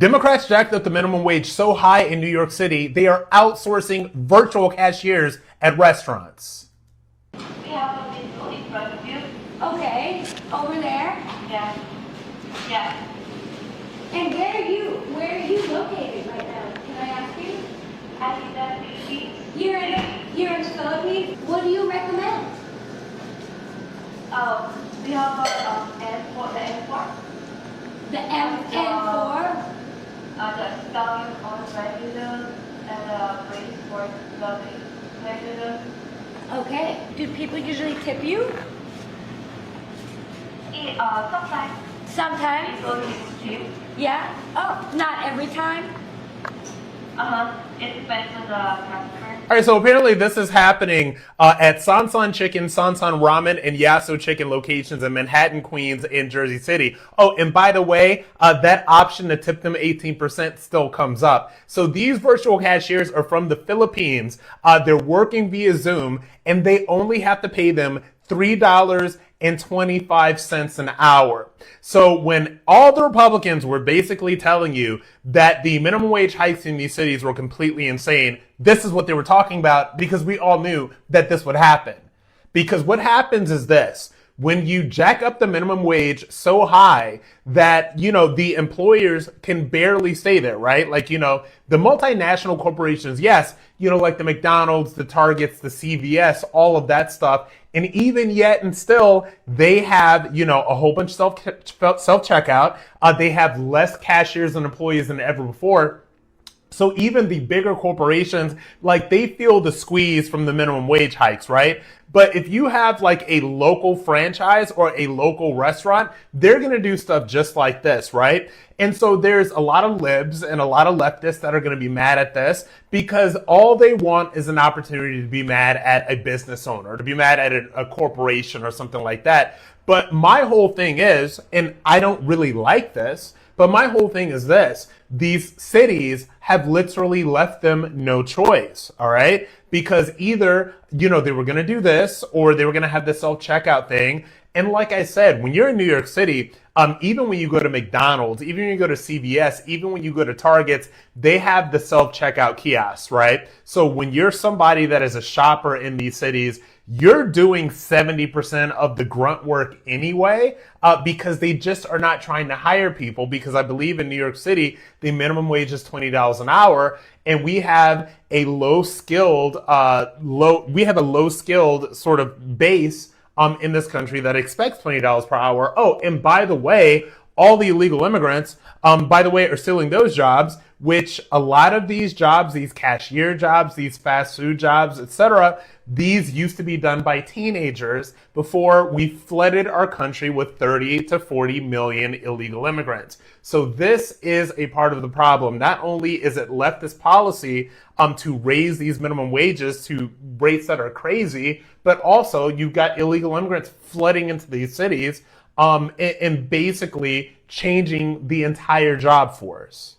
Democrats jacked up the minimum wage so high in New York City, they are outsourcing virtual cashiers at restaurants. We have a window in front of you. Okay, over there. Yeah. Yeah. And where are you located right now? Can I ask you? I think that maybe You're in the Philippines? What do you recommend? we have the airport. The M4? The stallion on regular and the brace for the regular. Okay. Do people usually tip you? Sometimes Sometimes. it's only cheap. Yeah? Oh, not every time? It depends on the customer. All right, so apparently this is happening at Sansan Chicken, Sansan Ramen, and Yasso Chicken locations in Manhattan, Queens, and Jersey City. Oh, and by the way, that option to tip them 18% still comes up. So these virtual cashiers are from the Philippines. They're working via Zoom, and they only have to pay them $3.25 an hour. So when all the Republicans were basically telling you that the minimum wage hikes in these cities were completely insane, this is what they were talking about, because we all knew that this would happen. Because what happens is this: when you jack up the minimum wage so high that, the employers can barely stay there, right? Like, the multinational corporations, yes, like the McDonald's, the Targets, the CVS, all of that stuff. And even yet and still, they have, a whole bunch of self-checkout. They have less cashiers and employees than ever before. So even the bigger corporations, they feel the squeeze from the minimum wage hikes, right? But if you have a local franchise or a local restaurant, they're going to do stuff just like this, right? And so there's a lot of libs and a lot of leftists that are going to be mad at this, because all they want is an opportunity to be mad at a business owner, to be mad at a corporation or something like that. But my whole thing is, and I don't really like this, but my whole thing is this: these cities have literally left them no choice, all right? Because either, they were going to do this, or they were going to have the self-checkout thing. And like I said, when you're in New York City, even when you go to McDonald's, even when you go to CVS, even when you go to Targets, they have the self-checkout kiosks, right? So when you're somebody that is a shopper in these cities, you're doing 70% of the grunt work anyway, because they just are not trying to hire people, because I believe in New York City, the minimum wage is $20 an hour, and we have a low skilled sort of base in this country that expects $20 per hour. Oh, and by the way, all the illegal immigrants, are stealing those jobs, which a lot of these jobs, these cashier jobs, these fast food jobs, etc., these used to be done by teenagers before we flooded our country with 30 to 40 million illegal immigrants. So this is a part of the problem. Not only is it leftist policy to raise these minimum wages to rates that are crazy, but also you've got illegal immigrants flooding into these cities and basically changing the entire job force.